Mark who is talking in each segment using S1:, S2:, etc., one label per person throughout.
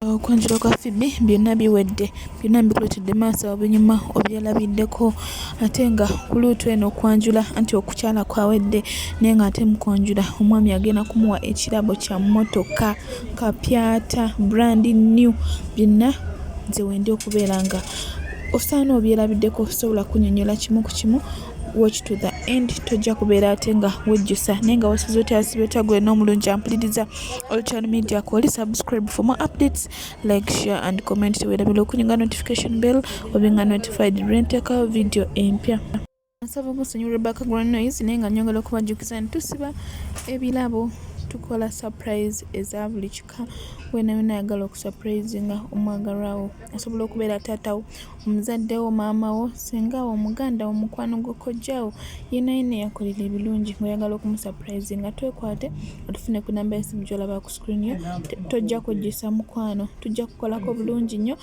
S1: Okwanjula kwa Pheobe byonna biwedde, byonna mbikuletedde maaso obunyuma obyalabiddeko ate nga ku luutu eno okwanjula anti okukyala kwawedde naye ng'ate mukwanjula omwami agenda kumuwa ekirabo kya mmotoka kapyata brand new. Byonna nze wendi okubeera nga osaana obyerabiddeko osobola kunnyonnyola kimu ku kimu. Watch to the end, tojja kubeera ate nga wejjusa naye nga wasize otyasiba etagwe n'omulungi ampuliriza Olutalo Media koli subscribe for more updates, like, share and comment. Teweerabira okunyinga notification bell obenga notified renteka video empya. Nsaba musonyiwa background noise naye nga nyongera okubajjukiza nti tusiba ebirabo tukola surprise eza buli kika. Wena wena ayagala okusurprisinga omwagalwawo asobola okubeera taatawo, omuzaddewo, maamawo, sengawo, omuganda, omukwano gw'okojjaawo yenna yakolera ebirungi ng'oyagala okumusurprisinga. Twekwate otufune ku namba y'essimu gy'olaba ku screen yo. Tojja kwejjusa mukwano, tujja kukolako bulungi nnyo.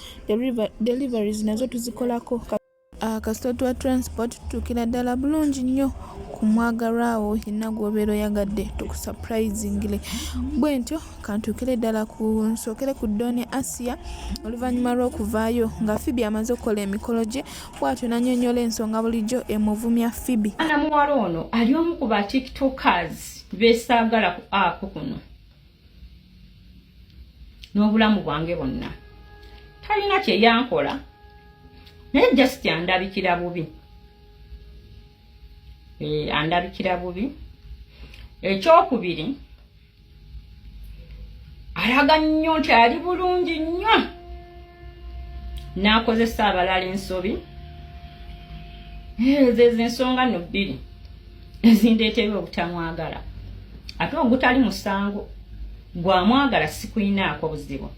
S1: Deliveries nazo tuzikolako. Kasita twa transport tutuukira ddala bulungi nnyo ku mwagalwawo yenna gw'obeera oyagadde tukusurprisingire. Bwe ntyo kantuukire ddala nsookere ku Doni Asia oluvannyuma lw'okuvaayo nga Pheobe amaze okukola emikolo gye. Bw'atyo nannyonnyola ensonga bulijjo emuvumya Pheobe.
S2: Ana muwala ono ali omu ku ba tiktokers beesaagala ku app kuno n'obulamu bwange bwonna. Talina kye yankola naye just andabikira bubi. Andabikira bubi. Ekyokubiri, alaga nnyo nti ali bulungi nnyo. N'akozesa abalala ensobi. Ezo ensonga nno bbiri ezindeetera obutamwagala. Ate ogutali musango gwamwagala sikwinaako buzibu.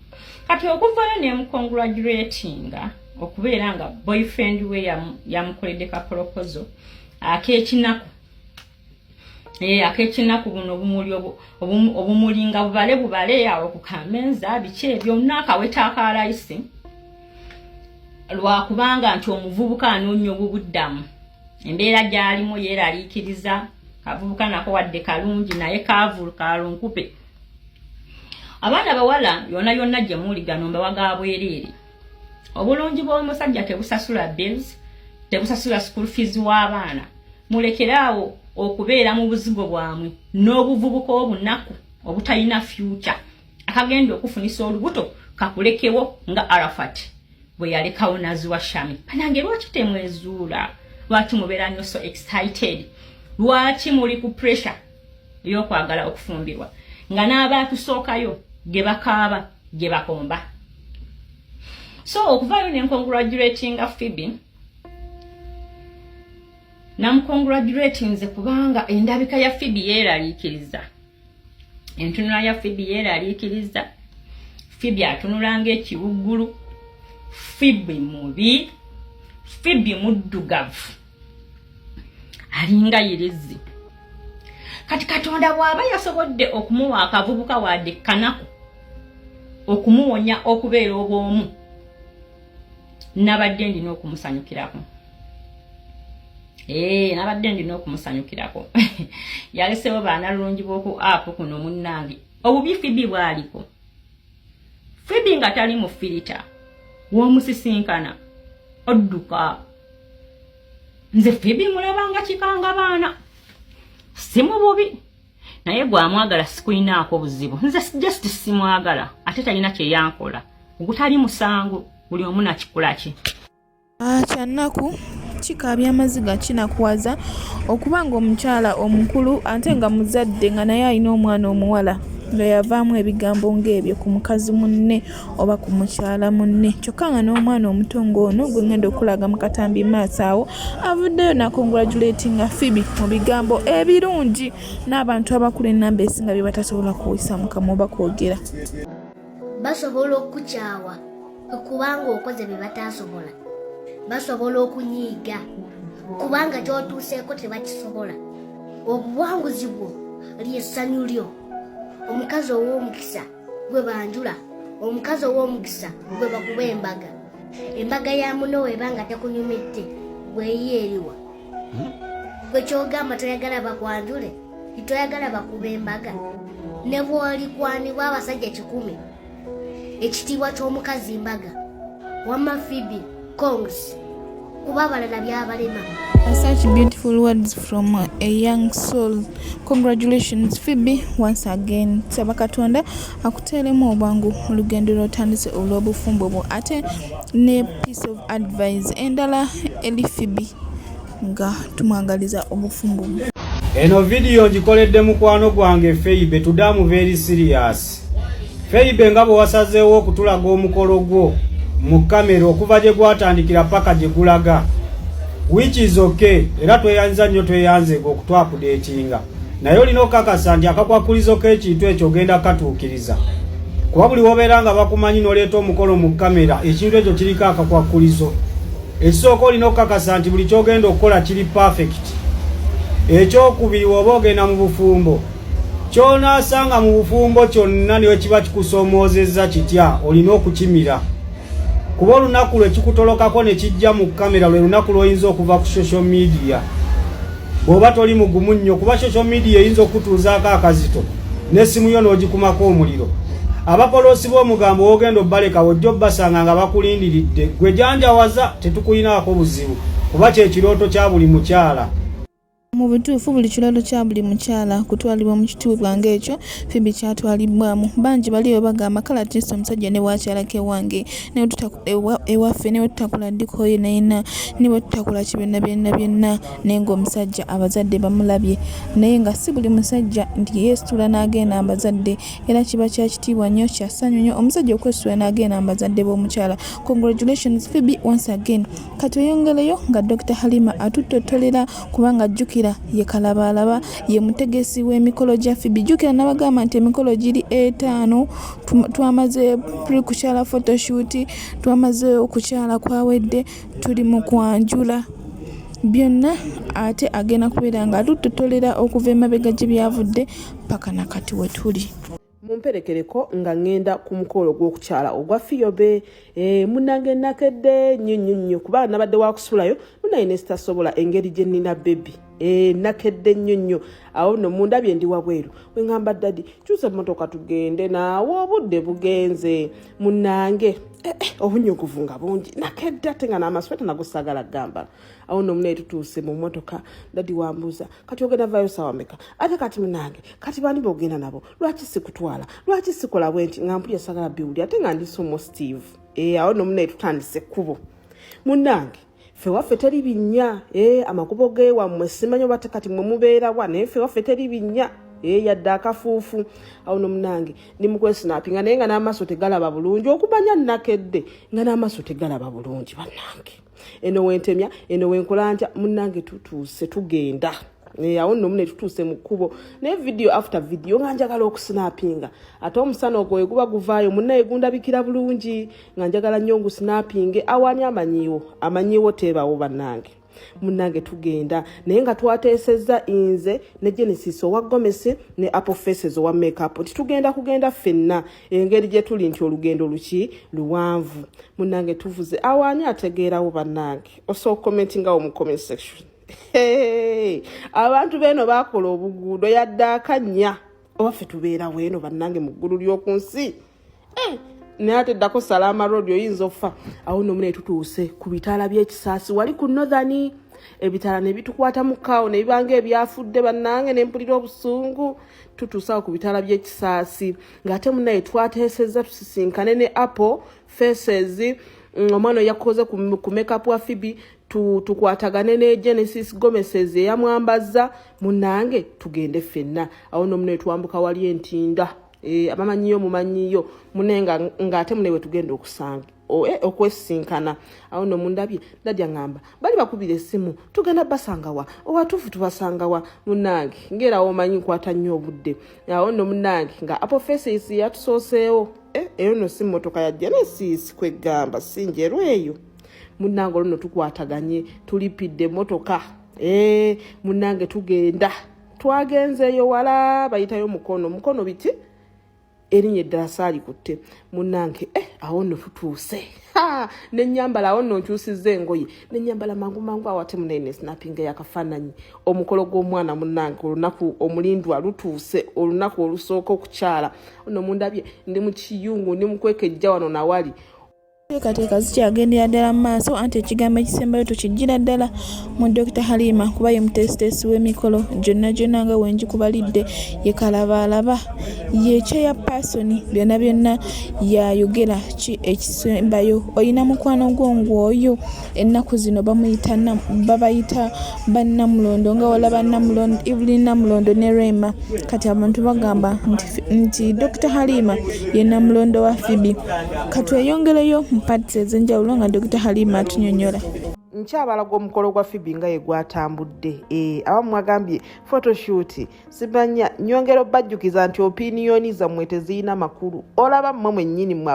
S2: Kati okuvayo ne mukongratulatinga okubeera nga boyfriend we yamukoledde ka proposal ak'ekinaku. Ak'ekinaku buno obumulinga bubale awo ku kamenza biki ebyo n'akaweta akalayisi lwakubanga nti omuvubuka anoonya obubuddamu. Embeera gy'alimu yeeraliikiriza, kavubuka nako wadde kalungi naye kaavulukaalo nkupe. Abaana bawala yonna gye muuligano mbawaga bwereere. Obulungi bw'omusajja tebusasula bills, tebusasula school fees w'abaana. Mulekeraawo okubeera mu buzigo bwamwe n'obuvubuka obunaku obutalina future. Akagenda okufunisa olubuto kakulekewo nga Arafat bwe yalekawo Naziwa Shami. Banange lwaki temwezuula? Lwaki mubeera nnyo so excited? Lwaki muli ku pressure ey'okwagala okufumbirwa nga n'abaatusookayo ge bakaaba ge bakomba? So okuvaayo ne congratulatinga Pheobe. Namukongratulatinze kubanga endabika ya Pheobe yeeraliikiriza. Entunula ya Pheobe yeeraliikiriza. Pheobe atunula ng'ekiwuggulu. Pheobe mubi. Pheobe muddugavu. Alinga yirizi. Kati Katonda bw'aba yasobodde okumuwa akavubuka wadde kanaku okumuwonya okubeera obw'omu, nabadde ndina okumusanyukirako. Nabadde ndina okumusanyukirako. Yalesewo baanalungi bw'oku app kuno munnange. Obubi Pheobe bwaliko. Pheobe nga tali mu filita w'omusisinkana odduka. Nze Pheobe mulabanga kikanga baana. Si mu bubi. Naye gwamwagala sikwinaako buzibu. Nze just simwagala. Ate talina kye yankola. Ogutali musango buli omu nakikola ki. Kyannaku kikaabya amaziga kinakuwaza okubanga omukyala omukulu ate nga muzadde nga naye alina omwana omuwala nga yavaamu ebigambo ng'ebyo ku mukazi munne oba ku mukyala munne. Kyokka nga n'omwana omuto ng'ono gwe ngenda okulaga mu katambi maaso awo avuddeyo nakongratulatinga Pheobe mu bigambo ebirungi n'abantu abakulu ennamba esinga bye batasobola kuwisa mu kamwa oba kwogera.
S3: Basobola okukyawa okubanga okoze bye batasobola. Basobola okunyiiga kubanga ky'otuuseeko tebakisobola. Obuwanguzi bwo ly'essanyu lyo. Omukazi ow'omukisa gwe banjula, omukazi ow'omukisa gwe bakuba embaga. Embaga ya muno webanga tekunyumidde bweyeeriwa. Gwe ky'ogamba toyagala bakwanjule, toyagala bakuba embaga. Ne bw'olikwanibwa abasajja 10 ekitiibwa ky'omukazi mbaga wamma Pheobe Kongs kuba abalala byabalema.
S1: Such beautiful words from a young soul. Congratulations Pheobe once again. Saba Katonda akuteeremu obwangu mu lugendo lw'otandise olw'obufumbo bwo ate ne piece of advice endala eri Pheobe nga tumwagaliza obufumbo bwo.
S4: Eno video ngikoledde mukwano gwange Pheobe, tudamu very serious. Pheobe nga bwe wasazeewo okutulaga omukolo gwo mu kamera okuva gye gwatandikira paka gye gulaga, which is okay, era tweyanza nnyo tweyanzega okutwakudeetinga, naye olina okukakasa nti akakwakulizo k'ekintu ekyo ogenda katuukiriza, kuba buli wobeera nga bakumanyi n'oleeta omukolo mu kamera ekintu ekyo kiriko akakwakulizo. Ekisooka olina okukakasa nti buli kyogenda okukola kiri perfect. Ekyokubiri woba ogenda mu bufumbo, kyonaasanga mu bufumbo kyonna niwe kiba kikusoomoozezza kitya olina okukimira, kuba olunaku lwe kikutolokako ne kijja mu kamera lwe lunaku lw'oyinza okuva ku social media bw'oba toli mugumu nnyo, kuba social media eyinza okutuuzaako akazito n'essimu yo n'ogikumako omuliro. Abapoloosi b'omugambo w'ogenda obbaleka wojja obbasanga nga bakulindiridde, gwe janjawaza tetukuyinaako buzibu kuba kye kirooto kya buli mukyala.
S1: Mu butuufu buli kirooto kya buli mukyala kutwalibwa mu kituubwa ng'ekyo Pheobe kyatwalibwamu. Bangi baliyo bagamba kala tisa omusajja ne wakyalako ewange ewaffe ne bwe tutakula ddikoyi nayina ne bwe tutakula kibyonna byonna naye ng'omusajja abazadde bamulabye, naye nga si buli musajja nti yeesitula n'agenda abazadde, era kiba kya kitiibwa nnyo kya ssanyu nnyo omusajja okwesitula n'agenda abazadde b'omukyala. Congratulations Pheobe once again. Kati oyongereyo nga Dr. Halima atuttotolera kubanga jjukira ye kalabalaba ye mutegesi w'emikolo gya Pheobe. Jjukira n'abagamba nti emikolo giri 5 twamaze kukyala photoshoot, twamaze okukyala kwawedde, tuli mu kwanjula byonna ate agenda kubeera nga atutotolera okuva emabega gye byavudde paka nakati we tuli.
S5: Mumperekereko nga ngenda ku mukolo gw'okukyala ogwa Pheobe. Munnange nakedde nnyo kuba nabadde wakusulayo munaye ne sitasobola engeri gye nnina bebi. Nakedde nnyo awo nno mundabye ndi wabweru we ngamba dadi kyusa emmotoka tugende naawe obudde bugenze. Munnange obunyuguvu nga bungi nakedde ate nga n'amasweta nago sagala gamba. Awo nno munaye tutuuse mu mmotoka dadi wambuuza kati ogenda vayo sawa meka ate kati munnange kati bani bogenda nabo lwaki sikutwala lwaki sikola bwenti nga mpulya sagala biwuli ate nga ndi somo Steve. Awo nno munaye tutandise ekkubo. Munnange ffe waffe teri binnya amakubo geewammwe simanyi oba kati mwe mubeera wa naye ffe waffe teri binnya yadde akafuufu. Awo no munange ndi mukwesinapinga naye nga n'amaaso tegalaba bulungi okumanya nakedde nga n'amaaso tegalaba bulungi bannange. Eno wentemya eno wenkola ntya munnange tutuuse tugenda. Awo nno mune tutuuse mu kkubo naye video after video nga njagala okusinapinga ate omusana ogwo eguba guvaayo munnaye gundabikira bulungi nga njagala nnyo ngusinapinge awani amanyiwo tebawo bannange. Munnange tugenda naye nga twateesezza inze ne Genesis owa Gomesi ne Apple Faces owa Makeup kugenda ffenna engeri gye tuli nti olugendo luwanvu. Munnange tuvuze awani ategeerawo bannange osooka commentingawo mu comment section. Abantu beno bakola obuguudo yadde akanya oba ffe tubeera weeno bannange mu ggulu ly'oku nsi. Naye ate ddako Salama Road oyinza offa. Awo nno mune tutuuse ku bitaala by'ekisaasi wali ku Northern. Ebitaala ne bitukwata mu kaawo ne bibanga ebyafudde bannange ne mpulira obusungu. Tutuusawo ku bitaala by'ekisaasi ng'ate munnaye twateesezza tusisinkane ne Apple Faces omwana yakoze ku makeup wa Pheobe tukwatagane ne Genesis Gomesezi eyamwambaza munnange tugende ffenna. Awo nno mune twambuka wali entinda abamanyiyo mumanyiyo munenga ng'ate mune we tugenda okusanga okwesinkana. Awo nno mundabye dadya ngamba bali bakubira essimu tugenda basangawa owatuufu tubasangawa munnange ng'erawo omanyi nkwata nnyo obudde. Awo nno munnange nga Apple Faces yatusooseewo eyo nno si mmotoka ya Genesis kwegamba sinjeru eyo. Munnange olwo tukwataganye tulipidde emmotoka munnange tugenda twagenzeeyo wala bayitayo mukono biti erinnya eddala saalikutte munnange awo nno tutuuse nenyambala awo nno nkyusizza engoye nenyambala mangu awo ate munene snapping yakafaananyi omukolo gw'omwana munnange olunaku omulindwa lutuuse olunaku olusooka okukyala ono mundabye ndi mu kiyungu ndi mukwekejja wano nawali
S1: Teekateeka zikyagendera ddala mu maaso anti ekigambo ekisembayo tukijjira ddala mu Dr. Halima kuba ye mutesitesi w'emikolo gyonna nga wenjikubalidde ye kalabalaba ye chairperson byonna yayogera ki ekisembayo oyina mukwano gw'oyo ennaku zino babayita bannamulondo nga walaba Evelyn Namulondo ne Rema kati abantu bagamba nti Dr. Halima ye Namulondo wa Pheobe katweyongereyo mpatse ezenjawulo nga Dr. Halima atunyonyola
S5: nkyabalaga omukolo gwa Pheobe nga ye gwatambudde abamu mwagambye photoshoot simanya nyongero bajjukiza nti opiniyoni zammwe teziyina makulu olaba mmwe mwennyini mmwe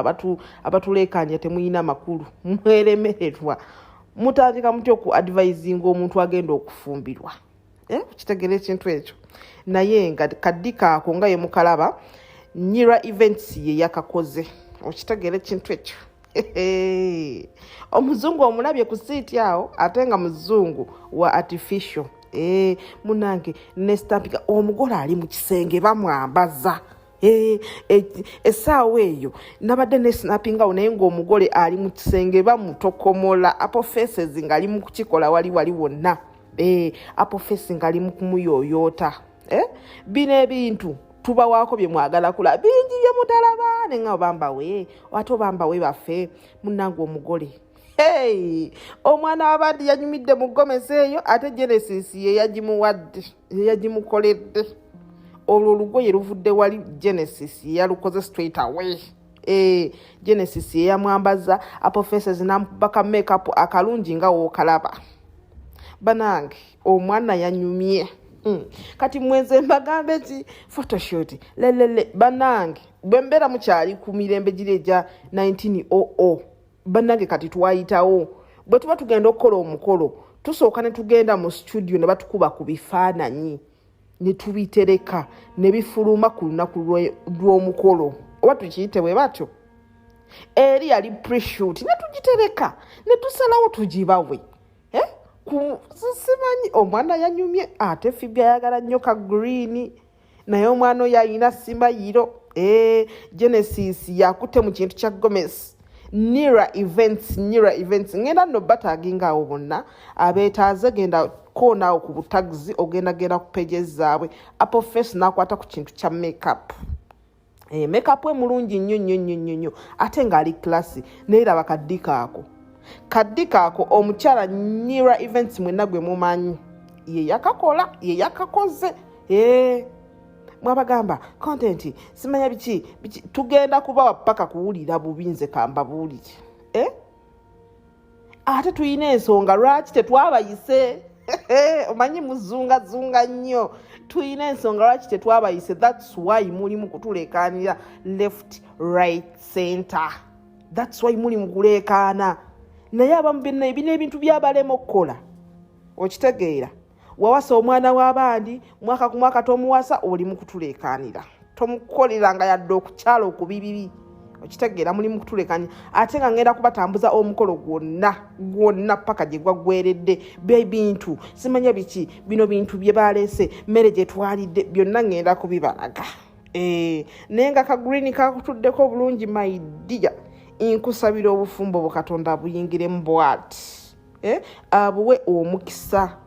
S5: abatuleekanya temuyina makulu mweremererwa mutandika mutya oku advisinga omuntu agenda okufumbirwa kukitegera ekintu ekyo naye nga kaddikaako nga ye mukalaba Nyira events ye yakakoze okitegera ekintu ekyo omuzungu omulabye ku siiti awo ate nga muzungu wa artificial munange nestampika omugole ali mu kisenge bamwambaza essaawa eyo nabadde nesnappinga awo naye ng'omugole ali mu kisenge bamutokomola apofeses nga ali mu kukikola wali wonna apofesi nga ali mu kumuyooyoota bino ebintu tuba waako bye mwagala kula bingi bye mutalaba nenga bambawe ate bambawe baffe munnange omugole omwana wabandi yanyumidde mu gomesi eyo ate Genesis ye yagimuwadde yagimukoledde olwo olugoye luvudde wali Genesis ye yalukoze straight away Genesis ye yamwambaza apofeses namubaka makeup akalungi nga wookalaba banange omwana yanyumye kati mwenze mbagambe ki photoshoot lelele banange bwembera mukyali ku mirembe gireja 1900 banange kati twayitawo bwe tuba tugenda okukola omukolo tusooka ne tugenda mu studio ne batukuba ku bifaananyi ne tubitereka ne bifuluma ku lunaku lw'omukolo oba tukiyite bwe batyo eri yali pre-shoot ne tugitereka ne tusalawo tugibawe simanyi omwana yanyumye ate Pheobe ayagala nnyo ka green naye omwana oyo ayina simayiro Genesis yakutte mu kintu kya gomesi Nyira events ngenda nno bataginga awo bonna abeetaaze genda koonaawo ku butagizi ogenda ku pages zaabwe apofesi n'akwata ku kintu kya makeup makeup emulungi nnyo ate ng'ali klasi naye raba kaddikaako omukyala Nyira events mwenna gwe mumanyi ye yakakoze mwabagamba content simanya biki tugenda kubawa paka kuwulira bubinze kamba buulire ate tuyina ensonga lwaki tetwabayise omanyi muzungazunga nnyo tuyina ensonga lwaki tetwabayise that's why muli mu kutuleekaanira left right center that's why muli mu kuleekaana naye abamu bino ebintu byabalema okukola okitegeera wawasa omwana w'abandi mwaka ku mwaka tomuwasa oli mu kutuleekaanira tomukolera nga yadde okukyala okubibibi okitegeera muli mu kutuleekaanira ate nga ngenda kubatambuza omukolo gwonna paka gye gwaggweredde bintu simanya biki bino bintu bye baleese mmere gye twalidde byonna ngenda kubibalaga naye nga ka green kakutuddeko obulungi maidiya inkusabira obufumbo bukatonda buyingiremu bwati abuwe omukisa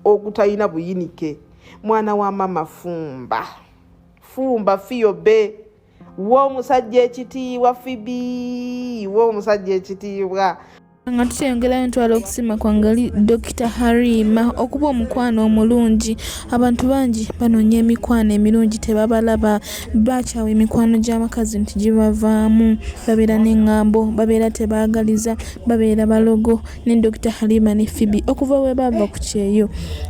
S5: ogutayina buyinike mwana wa mama fumba Pheobe w'omusajja ekitiibwa Pheobe w'omusajja ekitiibwa
S1: nga tukyeyongerayo ntwala okusima kwangali Dr. Halima okuba omukwano omulungi abantu bangi banoonya emikwano emirungi tebabalaba bakyawa emikwano gy'amakazi nti gibavaamu babeera n'eŋŋambo babeera tebaagaliza babeera balogo ne Dr. Halima ne Pheobe okuva we bava ku kyeyo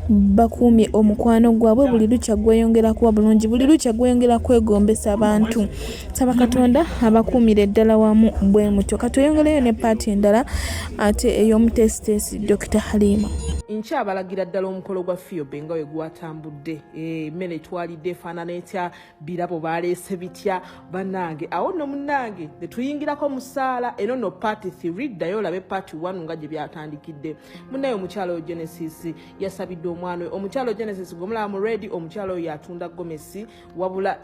S1: bakuumye omukwano gwabwe buli lukya gweyongera kuba bulungi buli lukya gweyongera kwegombesa abantu saba Katonda abakuumire eddala wamu bwe mutyo katweyongereyo ne paati endala ate ey'omutesitesi Dr. Halima.
S5: nkyabalagira ddala omukolo gwa Pheobe nga we gwatambudde. Emmere twalidde efaanana etya, birabo baleese bitya bannange. Awo nno munnange ne tuyingirako mu ssaala eno nno part 3 ddayo olabe part 1 nga gye byatandikidde. Munnaye omukyalo Genesis yasabidde omwana we. Omukyalo Genesis gomulaba mu red, omukyalo oyo yatunda gomesi wabula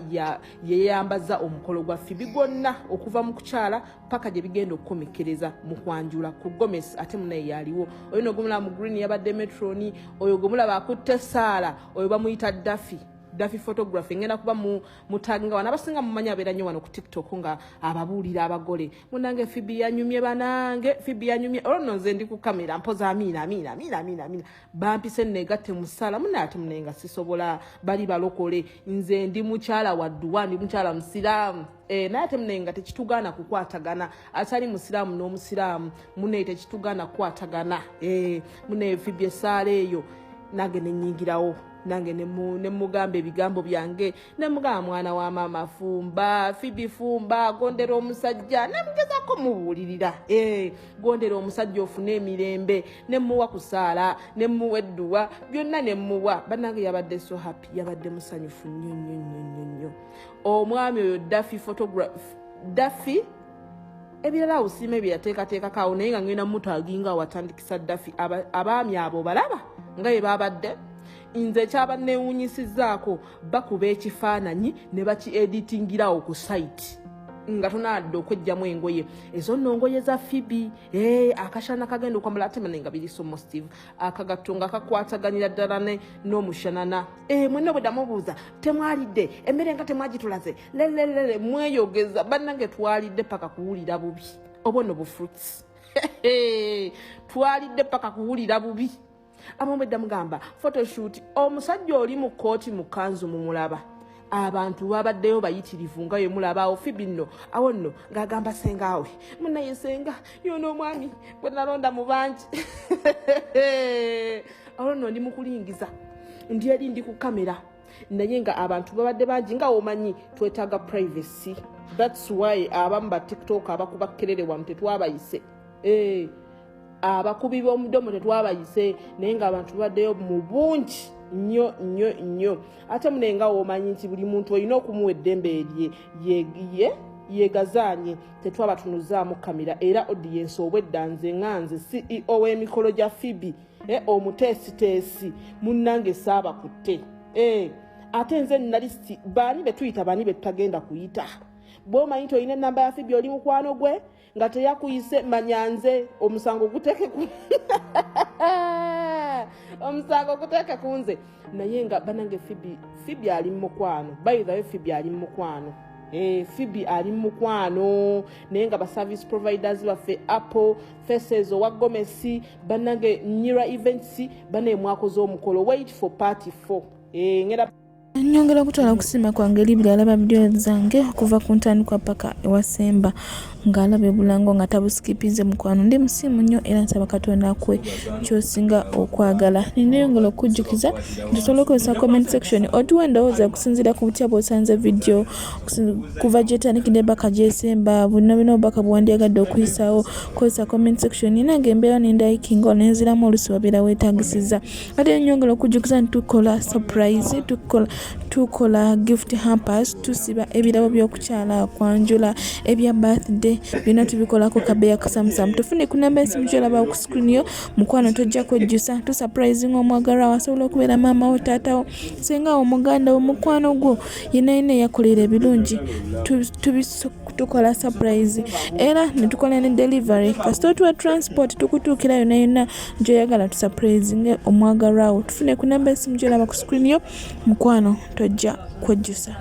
S5: yeyambaza omukolo gwa Pheobe gwonna okuva mu kukyala paka gye bigenda okukomekereza mu kwanjula ku gomesi. Ate munnaye yaliwo oyo no gomulaba mu green yabadde metroni, oyo gomulaba akutte saala oyo bamuyita Daffy photography. Ngenda kuba mutaginga wana abasinga mumanya abeera nnyo wano ku TikTok nga ababuulira abagole. Munange Pheobe yanyumye banange, Pheobe yanyumye. Olwo nze ndi ku kamera mpoza amina bampise negatte mu ssaala. Munnaye ate munnaye nga sisobola, bali balokole. Nze ndi mukyala wadduwa, ndi mukyala musiraamu. Naye ate munnaye nga tekitugaana kukwatagana. Atali musiraamu n'omusiraamu munnaye tekitugaana kukwatagana. Munnaye Pheobe essaala eyo nange nenyingirawo, nange nemugamba ebigambo byange, nemugamba mwana wa mama fumba, Pheobe fumba, gondera omusajja, nemugezako mubuulirira. Gondera omusajja ofune emirembe, nemuwa kusaala, nemuwa edduwa, byonna nemuwa. Bannange yabadde so happy, yabadde musanyufu nnyo. Omwami oyo Daffy ebirala usiime bye yateekateekako awo, naye nga ngenda mutaaginga watandikisa Daffy. Abaami abo balaba nga ye babadde. Nze kyaba neewunyisizaako bakuba ekifaananyi ne baki-editingirawo ku site nga tonadde okwejjamu engoye ezo nno ngoye za Pheobe. Akashana kagenda okwambala ate mane nga biri so positive, akagatto nga kakwataganira ddala n'omushanana. Mwenna bwe damubuuza temwalidde emmere nga temwagitulaze lelelele mweyogeza. Bannange twalidde paka kuwulira bubi obwono bufruits. Twalidde paka kuwulira bubi. Amomedda mugamba photoshoot, omusajja oli mu kooti mu kanzu mumulaba, abantu babaddeyo bayitirivu nga ye mulabaawo. Pheobe nno awo nno ng'agamba sengaawe, munnaye senga yono omwami gwe nalonda mu bangi. Awo nno ndi mukulingiza, ndi eri ndi ku kamera, naye nga abantu babadde bangi nga omanyi twetaaga privacy. That's why abamu ba TikTok abakuba kelere wano tetwabayise. Abakubi b'omudomo tetwabayise, naye nga abantu baddeyo mu bungi nnyo. Ate munenga omanyi nti buli muntu olina okumuwa eddembe erye yegazaanye, tetwabatunuzaamu kamera. Era audience obwedda nze CEO w'emikolo gya Pheobe, omuteesiteesi munnange saabakutte. Ate nze nalisti baani be tuyita baani be tutagenda kuyita. Bw'omanyi nti olina ennamba ya Pheobe oli mukwano gwe nga teyakuyise, manya nze omusango guteeke ku omusango guteeke ku nze. Naye nga bannange Pheobe ali mu mukwano. By the way, Pheobe ali mu mukwano. Pheobe ali mu mukwano, naye nga ba service providers baffe Apple, Faces owa Gomesi, bannange Nyira Events, banne mwakoze omukolo. Wait for party 4. Ngera
S1: Nyongera kutwala kusima kwange libira alaba video zange okuva ku ntandikwa paka ewasemba ng'alaba ebulango nga tabusikipize mukwano. Ndi musimu nnyo era nsaba Katonda kwe ky'osinga okwagala. Nineyongera okujjukiza tusobola okukozesa comment section otuwa endowooza okusinziira ku butya bw'osanze video kuva gy'etandikidde paka gy'esemba, bonna obubaka bw'wandyagadde okuyisaawo. Kozesa comment section nange embeera nendayikinga nenziramu olusi wabeera weetagisiza. Ate nyongera okujjukiza nti tukola surprise, tukola gift hampers, tusiba ebirabo by'okukyala Okwanjula, ebya birthday, byonna tubikolako kabeya kasamusamu. Tufune ku namba y'essimu gy'olaba ku screen yo, mukwano tojja kwejjusa. Tusurprising omwagalwa asobola okubeera maama wo, taata wo, senga wo, muganda wo, mukwano gwo yenna yakolera ebirungi. Tukola surprise era ne tukola ne delivery. Kasita otuwa transport tukutuukira yonna gy'oyagala tusurprising omwagalwa wo. Tufune ku namba y'essimu gy'olaba ku screen yo, mukwano tojja kwejjusa.